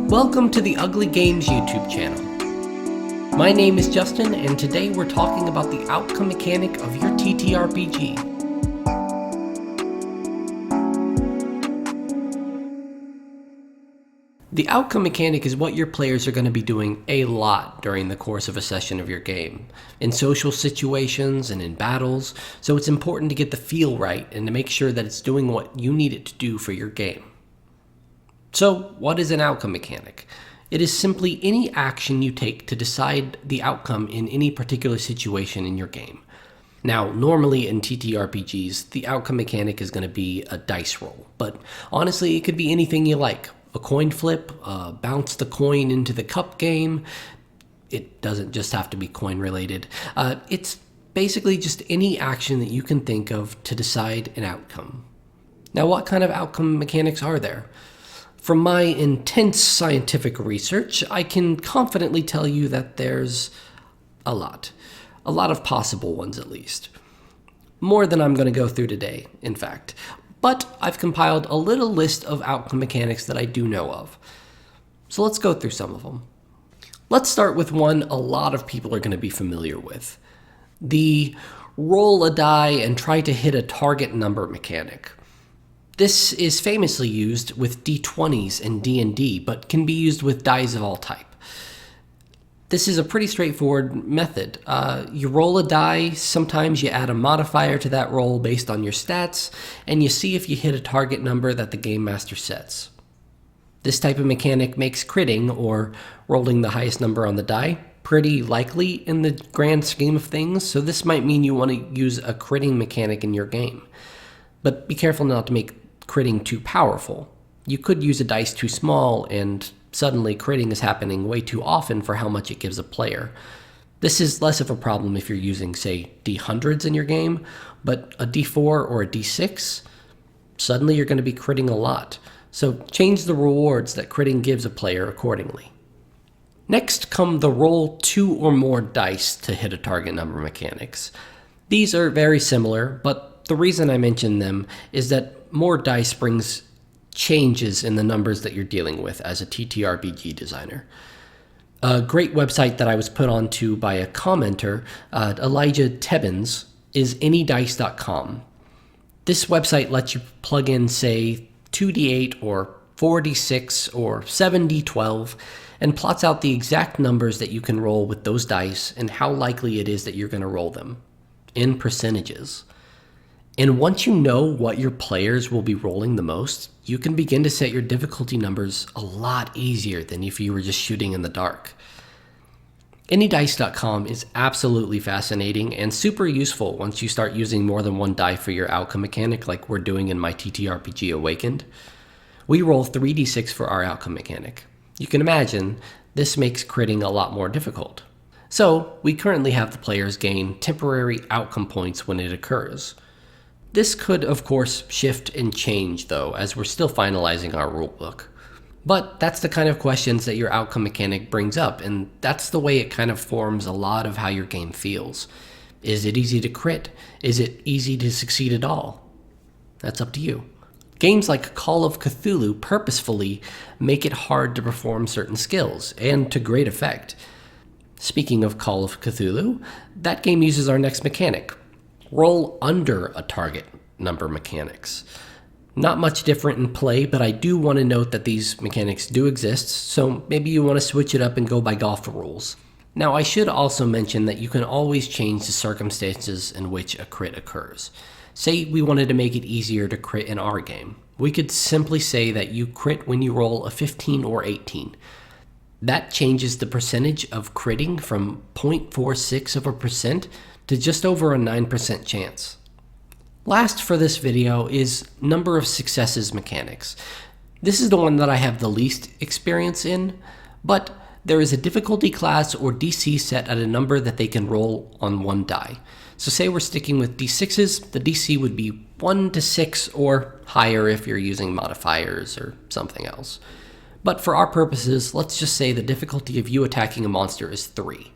Welcome to the Ugly Games YouTube channel. My name is Justin, and today we're talking about the outcome mechanic of your TTRPG. The outcome mechanic is what your players are going to be doing a lot during the course of a session of your game, in social situations and in battles, so it's important to get the feel right and to make sure that it's doing what you need it to do for your game. So, what is an outcome mechanic? It is simply any action you take to decide the outcome in any particular situation in your game. Now, normally in TTRPGs, the outcome mechanic is going to be a dice roll, but honestly, it could be anything you like. A coin flip, bounce the coin into the cup game. It doesn't just have to be coin related. It's basically just any action that you can think of to decide an outcome. Now, what kind of outcome mechanics are there? From my intense scientific research, I can confidently tell you that there's a lot of possible ones at least. More than I'm going to go through today, in fact. But I've compiled a little list of outcome mechanics that I do know of. So let's go through some of them. Let's start with one a lot of people are going to be familiar with. The roll a die and try to hit a target number mechanic. This is famously used with D20s in D&D, but can be used with dice of all type. This is a pretty straightforward method. You roll a die, sometimes you add a modifier to that roll based on your stats, and you see if you hit a target number that the game master sets. This type of mechanic makes critting, or rolling the highest number on the die, pretty likely in the grand scheme of things, so this might mean you want to use a critting mechanic in your game. But be careful not to make critting too powerful. You could use a dice too small, and suddenly critting is happening way too often for how much it gives a player. This is less of a problem if you're using, say, D100s in your game, but a D4 or a D6, suddenly you're going to be critting a lot. So change the rewards that critting gives a player accordingly. Next come the roll 2 or more dice to hit a target number mechanics. These are very similar, but the reason I mention them is that more dice brings changes in the numbers that you're dealing with as a TTRPG designer. A great website that I was put onto by a commenter, Elijah Tebbins, is anydice.com. This website lets you plug in, say, 2d8 or 4d6 or 7d12 and plots out the exact numbers that you can roll with those dice and how likely it is that you're going to roll them in percentages. And once you know what your players will be rolling the most, you can begin to set your difficulty numbers a lot easier than if you were just shooting in the dark. Anydice.com is absolutely fascinating and super useful once you start using more than one die for your outcome mechanic like we're doing in my TTRPG Awakened. We roll 3d6 for our outcome mechanic. You can imagine this makes critting a lot more difficult. So we currently have the players gain temporary outcome points when it occurs. This could, of course, shift and change, though, as we're still finalizing our rulebook. But that's the kind of questions that your outcome mechanic brings up, and that's the way it kind of forms a lot of how your game feels. Is it easy to crit? Is it easy to succeed at all? That's up to you. Games like Call of Cthulhu purposefully make it hard to perform certain skills, and to great effect. Speaking of Call of Cthulhu, that game uses our next mechanic. Roll under a target number mechanics. Not much different in play, but I do want to note that these mechanics do exist, so maybe you want to switch it up and go by golf rules. Now, I should also mention that you can always change the circumstances in which a crit occurs. Say we wanted to make it easier to crit in our game. We could simply say that you crit when you roll a 15 or 18. That changes the percentage of critting from 0.46% to just over a 9% chance. Last for this video is number of successes mechanics. This is the one that I have the least experience in, but there is a difficulty class or DC set at a number that they can roll on one die. So say we're sticking with D6s, the DC would be 1 to 6 or higher if you're using modifiers or something else. But for our purposes, let's just say the difficulty of you attacking a monster is 3.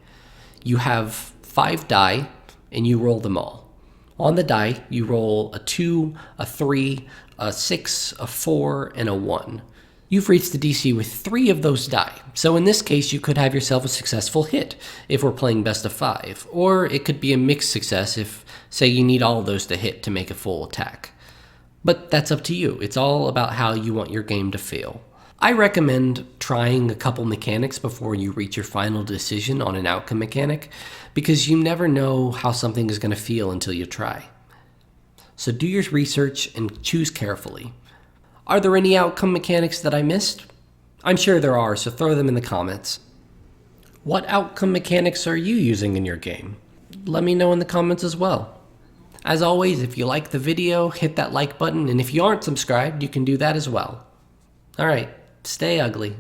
You have 5 die, and you roll them all. On the die, you roll a 2, a 3, a 6, a 4, and a 1. You've reached the DC with 3 of those die, so in this case you could have yourself a successful hit if we're playing best of 5, or it could be a mixed success if, say, you need all of those to hit to make a full attack. But that's up to you. It's all about how you want your game to feel. I recommend trying a couple mechanics before you reach your final decision on an outcome mechanic, because you never know how something is going to feel until you try. So do your research and choose carefully. Are there any outcome mechanics that I missed? I'm sure there are, so throw them in the comments. What outcome mechanics are you using in your game? Let me know in the comments as well. As always, if you like the video, hit that like button, and if you aren't subscribed, you can do that as well. Alright, stay ugly.